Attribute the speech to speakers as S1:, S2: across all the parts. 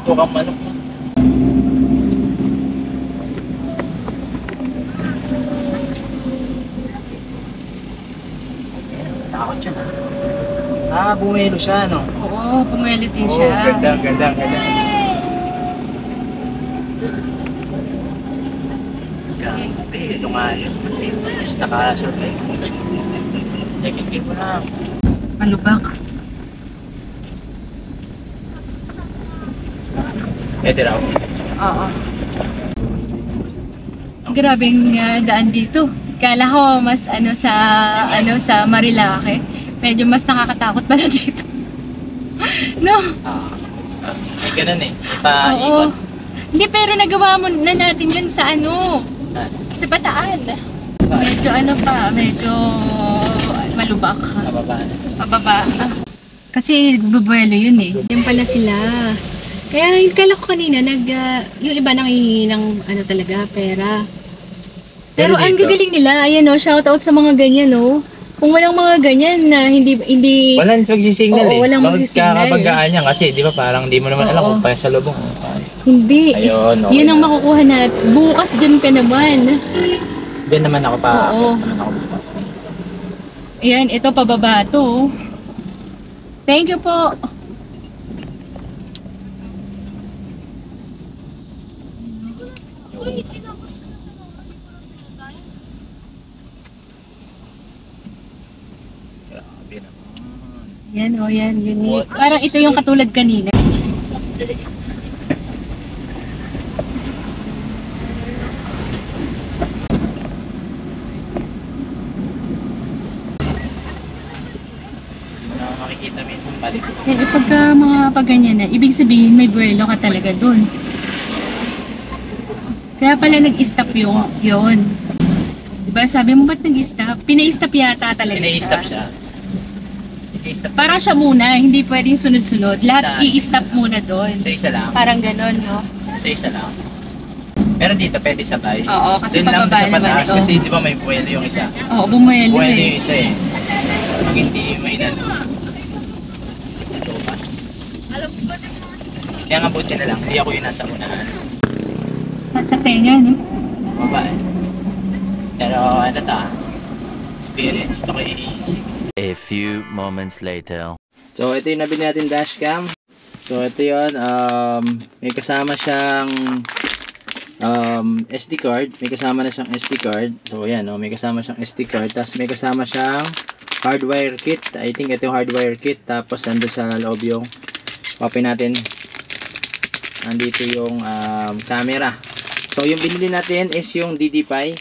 S1: Tukang manok. Takot siya. Bumelo siya, no?
S2: Oo, bumelo din siya.
S1: Ganda, ganda, ganda. Ito nga yun. Is naka-survey. Nagigil mo lang.
S2: Malubak.
S1: Pwede raw.
S2: Oo. Grabing daan dito. Kala ko mas sa Marilake. Medyo mas nakakatakot pala dito. No?
S1: May ganun eh.
S2: Oo.
S1: Ipa-ikot.
S2: Hindi, pero nagawa mo na natin yun sa sa Bataan. Medyo medyo malubak.
S1: Mababa na.
S2: Pababa. Kasi bubuelo yun eh. Yan pala sila. Kaya kala ko kanina yung iba nanghihingi ng talaga, pera. Pero ang
S1: dito,
S2: gagaling nila. Ayan shoutout sa mga ganyan Kung walang mga ganyan na hindi
S1: walang magsisignal eh.
S2: Walang magsisignal.
S1: Magkakabanggaan yan kasi di ba parang di mo naman alam kung pa sa lubong.
S2: Hindi.
S1: Ayun, okay
S2: yun ang
S1: na.
S2: makukuha natin. Bukas dyan ka naman.
S1: Diyan naman ako pa.
S2: Oo.
S1: Naman ako bukas.
S2: Ayan, ito pababa to. Thank you po.
S1: Grabe naman.
S2: Yan, unique. Parang ito yung katulad kanina.
S1: Makikita minsan balik.
S2: Pagka mga ganyan na, ibig sabihin may buwelo ka talaga dun. Kaya pala nag-stop yun. Diba? Sabi mo ba't nag-stop? Pina-stop yata talaga
S1: Pina-stop siya.
S2: Parang siya muna, hindi pwedeng sunod-sunod. Lahat i-stop muna doon.
S1: Isa-isa lang.
S2: Parang ganon, no?
S1: Isa-isa lang. Pero dito pwede sabay.
S2: Oo, kasi
S1: doon lang
S2: pababa
S1: sa pataas
S2: naman,
S1: kasi di ba may buwelo yung isa.
S2: Oo, bumuelo
S1: Buwelo
S2: eh.
S1: yung isa eh. Pag hindi may inano. Kaya nga buti na lang, hindi ako yung nasa unahan.
S2: Sa tenga, no?
S1: Babae. Pero ano experience to kay easy.
S3: A few moments later.
S1: So ito yung nabili natin dashcam. So ito yun, may kasama siyang SD card. May kasama na siyang SD card. So yan, may kasama siyang SD card. Tapos may kasama siyang hardwire kit. I think ito yung hardwire kit. Tapos nandun sa loob yung copy natin. Nandito yung camera. So yung binili natin is yung DD5.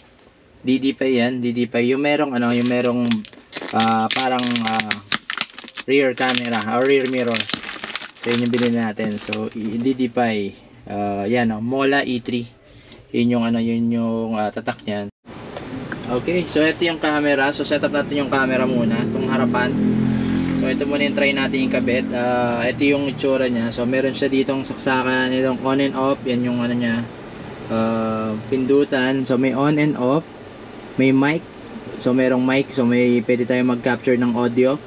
S1: DD5 yan, DD5. Yung merong parang rear camera or rear mirror. So yun yung binili natin. So DD5 yan Mola E3. Yun yung tatak niyan. Okay, so ito yung camera. So set up natin yung camera muna, itong harapan. So ito muna yung try natin yung kabit. Ito yung itsura niya. So meron siya ditong saksakan, itong on and off. Yan yung niya, pindutan. So may on and off. May mic. So merong mic. So may pwede tayong mag-capture ng audio.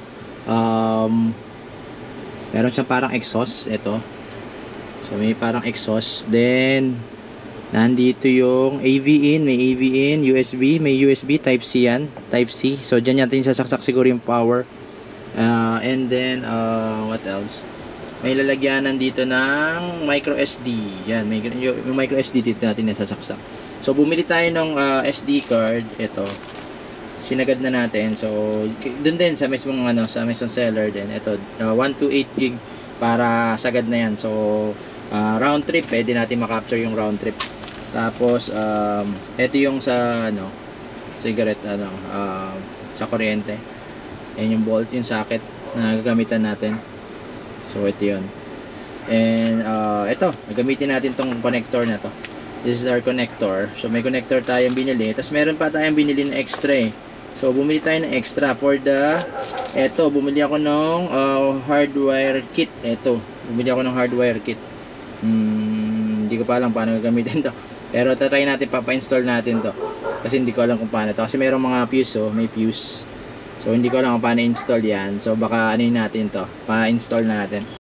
S1: Meron siyang parang exhaust. Ito. So may parang exhaust. Then nandito yung AV in. May AV in. USB. May USB. Type C yan. Type C. So dyan natin sasaksak siguro yung power. And then what else? May lalagyanan dito ng micro SD. Yan, yung micro SD dito natin nasasaksak. So bumili tayo ng SD card. Ito. Sinagad na natin. So dun din sa mismong sa mismong seller din. Ito 128 gig para sagad na yan. So round trip, pwede natin ma-capture yung round trip. Tapos ito yung sa cigarette sa kuryente. Yan yung bolt, yung socket na gagamitan natin. So ito yun. And ito, gagamitin natin tong connector na to. This is our connector. So may connector tayong binili. Tapos meron pa tayong binili na extra eh. So bumili tayo ng extra for the bumili ako ng hardwire kit. Bumili ako ng hardwire kit. Hindi ko pa alam paano gagamitin to. Pero try natin, pa-install natin to. Kasi hindi ko alam kung paano to. Kasi merong mga fuse, may fuse. So hindi ko alam kung paano install yan. So baka natin to, pa-install natin.